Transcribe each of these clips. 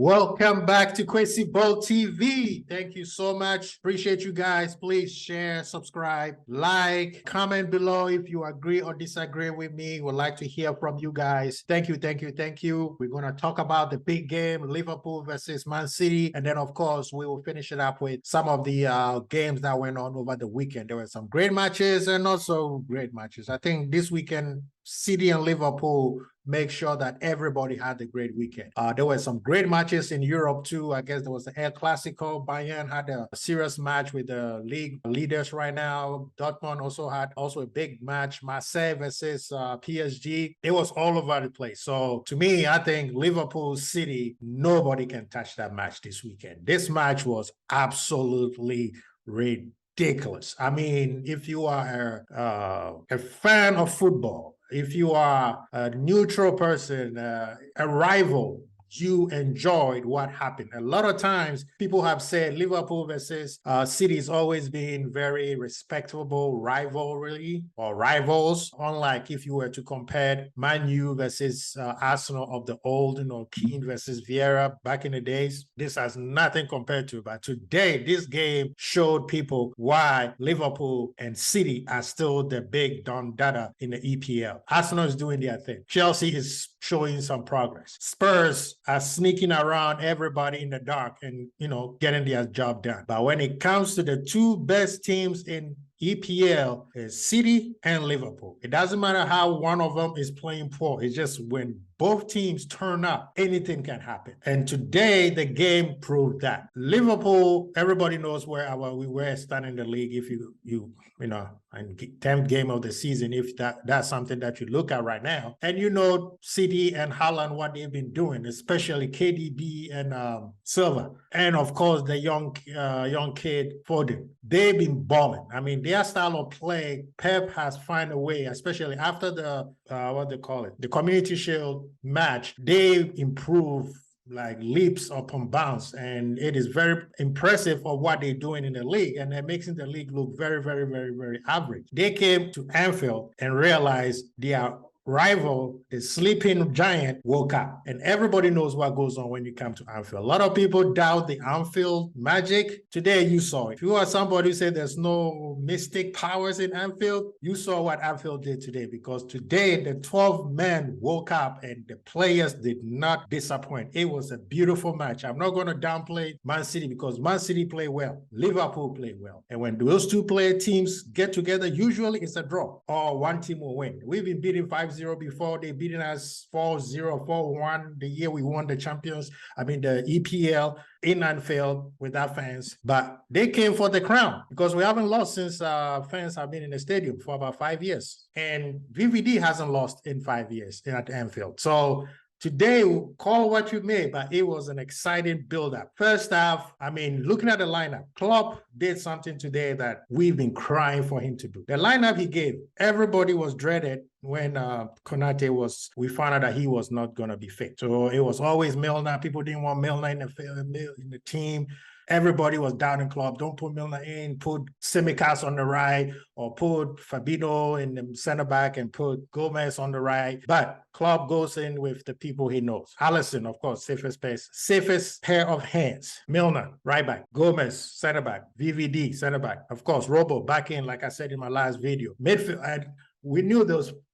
Welcome back to Crazy Ball TV. Thank you so much. Appreciate you guys. Please share, subscribe, like, comment below if you agree or disagree with me. Would like to hear from you guys. Thank you, thank you, thank you. We're going to talk about the big game, Liverpool versus Man City. And then, of course, we will finish it up with some of the games that went on over the weekend. There were some great matches and also great matches. I think this weekend, City and Liverpool make sure that everybody had a great weekend. There were some great matches in Europe too. I guess there was the El Clasico. Bayern had a serious match with the league leaders right now. Dortmund also had a big match. Marseille versus PSG. It was all over the place. So to me, I think Liverpool City, nobody can touch that match this weekend. This match was absolutely ridiculous. I mean, if you are a fan of football, if you are a neutral person, a rival, you enjoyed what happened. A lot of times people have said Liverpool versus City has always been very respectable rivalry or rivals, unlike if you were to compare Man U versus Arsenal of the old, Keane versus Vieira back in the days. This has nothing compared to, but today this game showed people why Liverpool and City are still the big Don Dada in the EPL. Arsenal is doing their thing. Chelsea is showing some progress. Spurs are sneaking around everybody in the dark and, getting their job done. But when it comes to the two best teams in EPL, is City and Liverpool. It doesn't matter how one of them is playing poor. It's just when both teams turn up, anything can happen. And today, the game proved that. Liverpool, everybody knows where we were standing in the league. If you know, and 10th game of the season, if that's something that you look at right now. And City and Haaland, what they've been doing, especially KDB and Silva. And of course, the young kid Foden. They've been balling. I mean, their style of play, Pep has found a way, especially after the the Community Shield match, they improved like leaps upon bounds, and it is very impressive of what they're doing in the league, and they're making the league look very, very, very, very average. They came to Anfield and realized their rival, the sleeping giant, woke up, and everybody knows what goes on when you come to Anfield. A lot of people doubt the Anfield magic. Today you saw it. If you are somebody who said there's no mystic powers in Anfield, you saw what Anfield did today, because today the 12 men woke up and the players did not disappoint. It was a beautiful match. I'm not going to downplay Man City because Man City play well. Liverpool play well. And when those two teams get together, usually it's a draw or one team will win. We've been beating 5-0 before. They beaten us 4-0, 4-1 the year we won the the EPL in Anfield without fans. But they came for the crown because we haven't lost since fans have been in the stadium for about 5 years. And VVD hasn't lost in 5 years at Anfield. So today, call what you may, but it was an exciting build-up. First half, looking at the lineup, Klopp did something today that we've been crying for him to do. The lineup he gave, everybody was dreaded when Konate we found out that he was not going to be fit. So it was always Milner. People didn't want Milner in the team. Everybody was down in Klopp. Don't put Milner in, put Tsimikas on the right, or put Fabinho in the center back and put Gomez on the right. But Klopp goes in with the people he knows. Alisson, of course, safest pair of hands. Milner, right back. Gomez, center back. VVD, center back. Of course, Robo back in, like I said in my last video. Midfield, we knew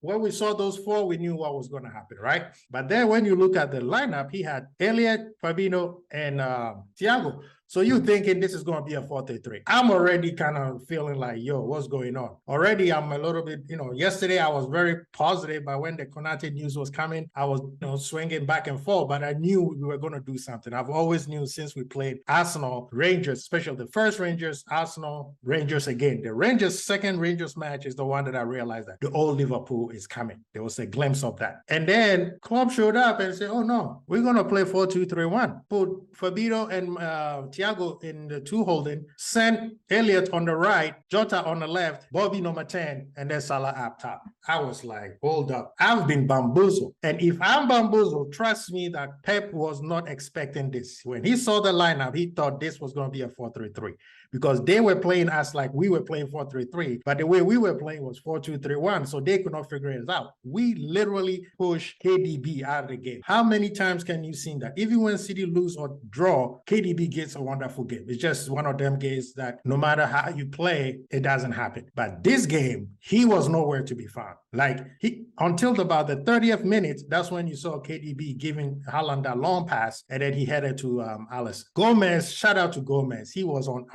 when we saw those four, we knew what was going to happen, right? But then when you look at the lineup, he had Elliott, Fabinho, and Thiago. So you're thinking this is going to be a 4-3-3. I'm already kind of feeling like, what's going on? Already I'm a little bit, yesterday I was very positive, but when the Konate news was coming, I was, swinging back and forth, but I knew we were going to do something. I've always knew since we played Arsenal, Rangers, especially the first Rangers, Arsenal, Rangers again. The second Rangers match is the one that I realized that the old Liverpool is coming. There was a glimpse of that. And then Klopp showed up and said, oh no, we're going to play 4-2-3-1. Put Fabinho and Thiago in the 2 holding, sent Elliott on the right, Jota on the left, Bobby number 10, and then Salah up top. I was like, hold up. I've been bamboozled. And if I'm bamboozled, trust me that Pep was not expecting this. When he saw the lineup, he thought this was going to be a 4-3-3 because they were playing us like we were playing 4-3-3, but the way we were playing was 4-2-3-1, so they could not figure it out. We literally pushed KDB out of the game. How many times can you see that? Even when City lose or draw, KDB gets a wonderful game. It's just one of them games that no matter how you play, it doesn't happen. But this game, he was nowhere to be found. Like, until about the 30th minute, that's when you saw KDB giving Haaland that long pass, and then he headed to Alisson. Gomez, shout out to Gomez. He was on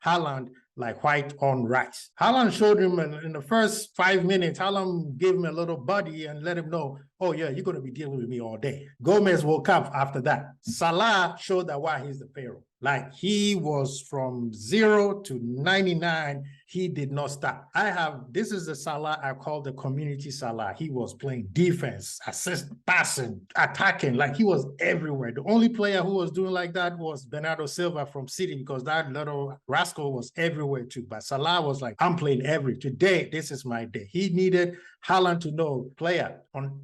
Haaland like white on rice. Haaland showed him in the first 5 minutes, Haaland gave him a little buddy and let him know, oh yeah, you're going to be dealing with me all day. Gomez woke up after that. Salah showed that why he's the pharaoh. Like, he was from 0 to 99. He did not stop. This is the Salah I call the community Salah. He was playing defense, assist, passing, attacking, like he was everywhere. The only player who was doing like that was Bernardo Silva from City, because that little rascal was everywhere too. But Salah was like, I'm playing today, this is my day. He needed Haaland to know, player,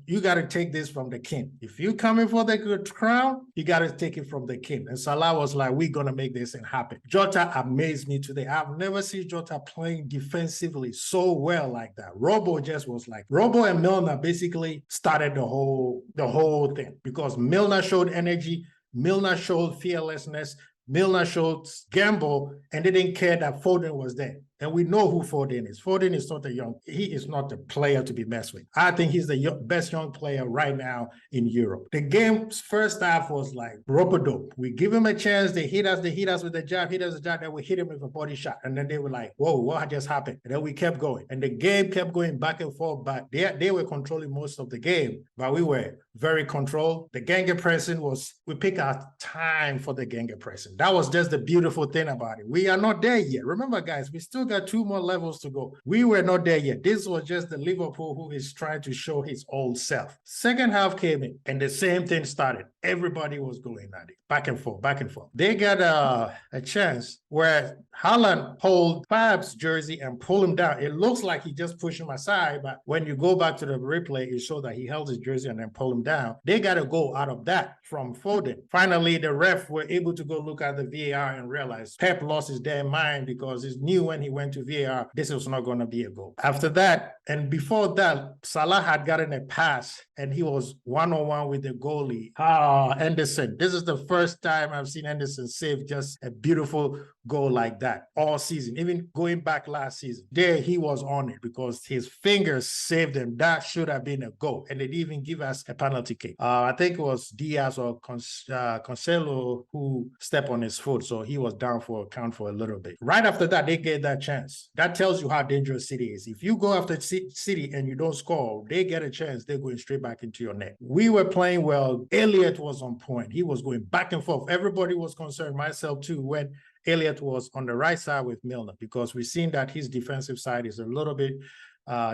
you got to take this from the king. If you're coming for the crown, you got to take it from the king. And Salah was like, we're going to make this thing happen. Jota amazed me today. I've never seen Jota playing defensively so well like that. Robo just was like, Robo and Milner basically started the whole thing, because Milner showed energy, Milner showed fearlessness, Milner showed gamble, and they didn't care that Foden was there. And we know who Foden is. Foden is not he is not a player to be messed with. I think he's the best young player right now in Europe. The game's first half was like rope-a-dope. We give him a chance, they hit us with the jab, then we hit him with a body shot. And then they were like, whoa, what just happened? And then we kept going. And the game kept going back and forth, but they were controlling most of the game, but we were very controlled. The gegenpressing we pick our time for the gegenpressing. That was just the beautiful thing about it. We are not there yet. Remember, guys, we still got 2 more levels to go. We were not there yet. This was just the Liverpool who is trying to show his old self. Second half came in, and the same thing started. Everybody was going at it, back and forth, back and forth. They got a chance where Haaland pulled Fab's jersey and pulled him down. It looks like he just pushed him aside, but when you go back to the replay, it showed that he held his jersey and then pulled him down. They got a goal out of that from Foden. Finally, the ref were able to go look at the VAR and realize Pep lost his damn mind, because he knew when he went to VAR, this was not going to be a goal. After that, and before that, Salah had gotten a pass, and he was one-on-one with the goalie. Anderson. This is the first time I've seen Anderson save just a beautiful goal like that all season. Even going back last season, there he was on it because his fingers saved him. That should have been a goal, and they didn't even give us a penalty kick. I think it was Diaz or Cancelo who stepped on his foot, so he was down for a count for a little bit. Right after that, they get that chance. That tells you how dangerous City is. If you go after City and you don't score, they get a chance, they're going straight back into your net. We were playing well. Elliott was on point. He was going back and forth. Everybody was concerned, myself too, when Elliott was on the right side with Milner, because we've seen that his defensive side is a little bit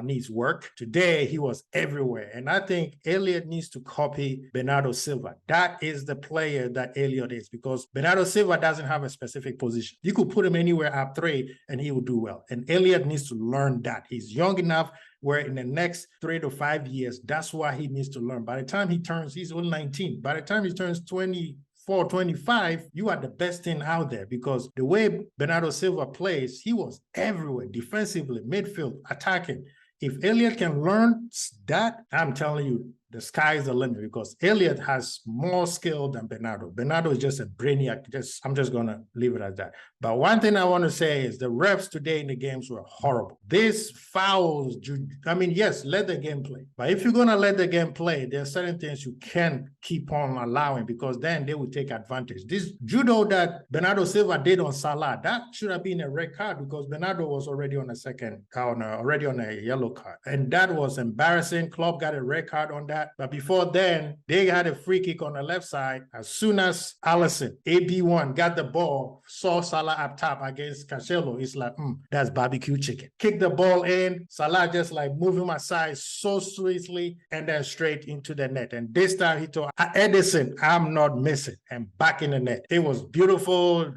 needs work. Today, he was everywhere. And I think Elliott needs to copy Bernardo Silva. That is the player that Elliott is, because Bernardo Silva doesn't have a specific position. You could put him anywhere up 3 and he will do well. And Elliott needs to learn that. He's young enough where in the next 3 to 5 years, that's why he needs to learn. By the time he turns, he's only 19. By the time he turns 24, 25, you are the best thing out there, because the way Bernardo Silva plays, he was everywhere, defensively, midfield, attacking. If Elliott can learn that, I'm telling you, the sky is the limit, because Elliott has more skill than Bernardo. Bernardo is just a brainiac. I'm just going to leave it at that. But one thing I want to say is the refs today in the games were horrible. This fouls, yes, let the game play. But if you're going to let the game play, there are certain things you can't keep on allowing, because then they will take advantage. This judo that Bernardo Silva did on Salah, that should have been a red card, because Bernardo was already on a yellow card. And that was embarrassing. Klopp got a red card on that. that. But before then, they had a free kick on the left side. As soon as Allison, AB1, got the ball, saw Salah up top against Cancelo, it's like, that's barbecue chicken. Kick the ball in, Salah just like moving aside so sweetly and then straight into the net. And this time he told Edison, I'm not missing, and back in the net. It was beautiful.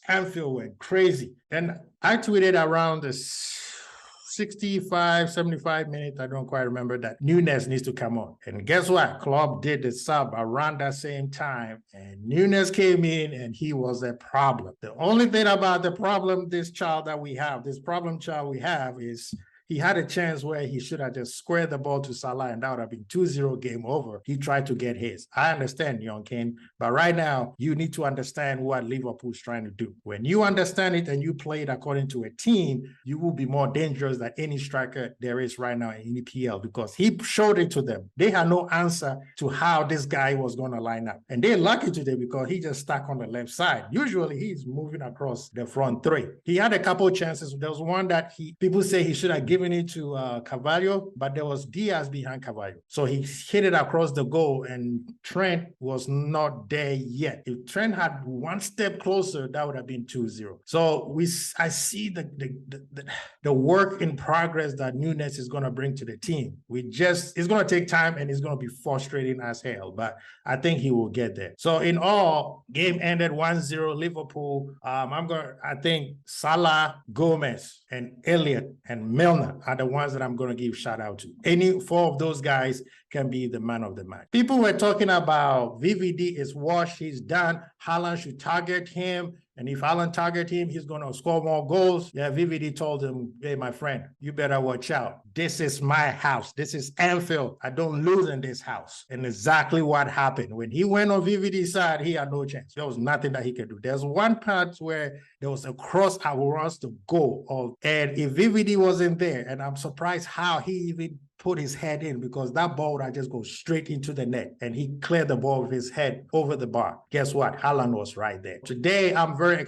Anfield went crazy. And I tweeted around the 65, 75 minutes, I don't quite remember, that Nunes needs to come on. And guess what? Klopp did the sub around that same time, and Nunes came in, and he was a problem. The only thing about the problem, this problem child we have is he had a chance where he should have just squared the ball to Salah, and that would have been 2-0 game over. He tried to get his. I understand, Young King, but right now, you need to understand what Liverpool's trying to do. When you understand it and you play it according to a team, you will be more dangerous than any striker there is right now in EPL, because he showed it to them. They had no answer to how this guy was going to line up. And they're lucky today because he just stuck on the left side. Usually, he's moving across the front three. He had a couple of chances. There was one that people say he should have given it to Carvalho, but there was Diaz behind Carvalho. So he hit it across the goal, and Trent was not there yet. If Trent had one step closer, that would have been 2-0. So I see the work in progress that Nunes is going to bring to the team. It's going to take time, and it's going to be frustrating as hell, but I think he will get there. So in all, game ended 1-0 Liverpool. I think Salah, Gomez, and Elliott and Milner are the ones that I'm going to give shout out to. Any four of those guys can be the man of the match. People were talking about VVD is washed, he's done. Haaland should target him, and if Haaland target him, he's going to score more goals. Yeah, VVD told him, hey, my friend, you better watch out. This is my house. This is Anfield. I don't lose in this house. And exactly what happened. When he went on VVD's side, he had no chance. There was nothing that he could do. There's one part where there was a cross I wants to go, and if VVD wasn't there, and I'm surprised how he even put his head in, because that ball would just go straight into the net, and he cleared the ball with his head over the bar. Guess what? Haaland was right there. Today, I'm very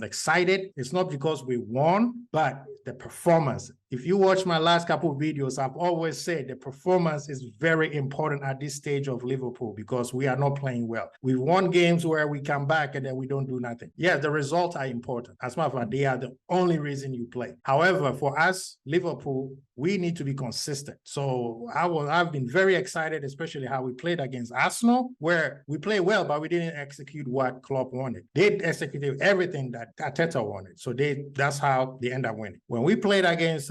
excited. It's not because we won, but the performance. If you watch my last couple of videos, I've always said the performance is very important at this stage of Liverpool, because we are not playing well. We've won games where we come back and then we don't do nothing. Yeah, the results are important. As a matter of fact, they are the only reason you play. However, for us, Liverpool, we need to be consistent. So I've been very excited, especially how we played against Arsenal, where we played well, but we didn't execute what Klopp wanted. They executed everything that Arteta wanted. So that's how they end up winning. When we played against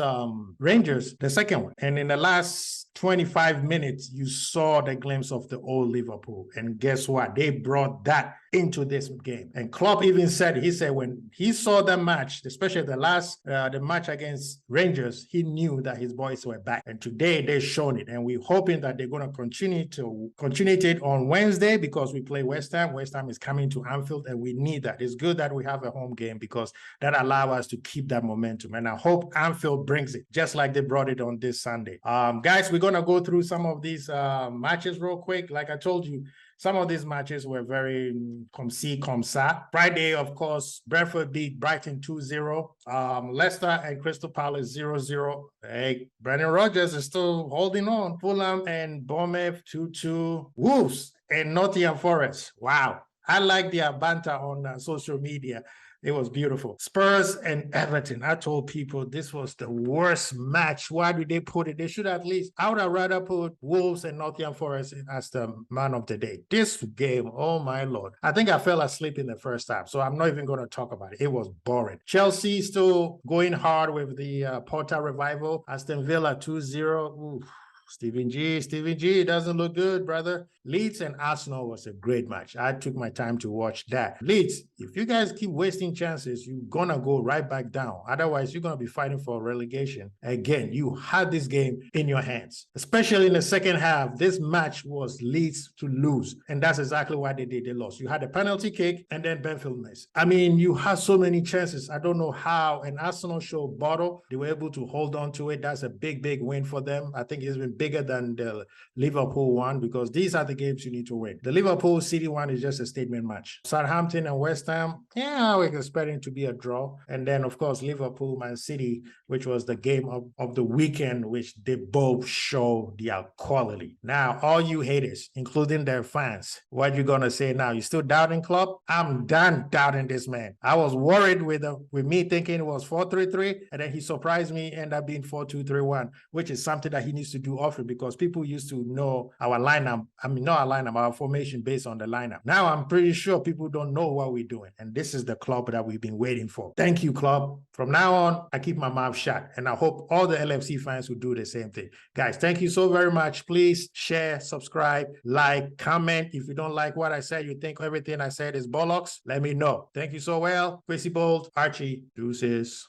Rangers, the second one, and in the last 25 minutes, you saw the glimpse of the old Liverpool. And guess what? They brought that into this game. And Klopp even said, when he saw the match, especially the match against Rangers, he knew that his boys were back. And today they've shown it. And we're hoping that they're going to continue it on Wednesday, because we play West Ham. West Ham is coming to Anfield, and we need that. It's good that we have a home game, because that allows us to keep that momentum. And I hope Anfield brings it, just like they brought it on this Sunday. Guys, we're going to go through some of these matches real quick. Like I told you, some of these matches were very comme ci, comme ça. Friday, of course, Brentford beat Brighton 2-0. Leicester and Crystal Palace 0-0. Hey, Brendan Rodgers is still holding on. Fulham and Bournemouth 2-2. Wolves and Nottingham Forest. Wow. I like their banter on social media. It was beautiful. Spurs and Everton. I told people this was the worst match. Why did they put it? They should at least, I would have rather put Wolves and Nottingham Forest as the man of the day. This game, oh my Lord. I think I fell asleep in the first half, so I'm not even going to talk about it. It was boring. Chelsea still going hard with the Porta revival. Aston Villa 2-0. Oof. Steven G doesn't look good, brother. Leeds and Arsenal was a great match. I took my time to watch that. Leeds, if you guys keep wasting chances, you're going to go right back down. Otherwise, you're going to be fighting for relegation. Again, you had this game in your hands. Especially in the second half, this match was Leeds to lose. And that's exactly what they did. They lost. You had a penalty kick and then Benfield missed. I mean, you had so many chances. I don't know how an Arsenal show bottle, they were able to hold on to it. That's a big, big win for them. I think it's been bigger than the Liverpool one, because these are the the games you need to win. The Liverpool City one is just a statement match. Southampton and West Ham, yeah, we're expecting to be a draw. And then, of course, Liverpool, Man City, which was the game of the weekend, which they both show their quality. Now, all you haters, including their fans, what you gonna say now? You still doubting Klopp? I'm done doubting this man. I was worried with me thinking it was 4-3-3, and then he surprised me, ended up being 4-2-3-1, which is something that he needs to do often because people used to know our lineup. I mean, not our lineup, our formation based on the lineup. Now I'm pretty sure people don't know what we're doing, and this is the club that we've been waiting for. Thank you, club. From now on, I keep my mouth shut, and I hope all the LFC fans will do the same thing. Guys, thank you so very much. Please share, subscribe, like, comment. If you don't like what I said, you think everything I said is bollocks, let me know. Thank you so well. Quincy Bolt, Archie, deuces.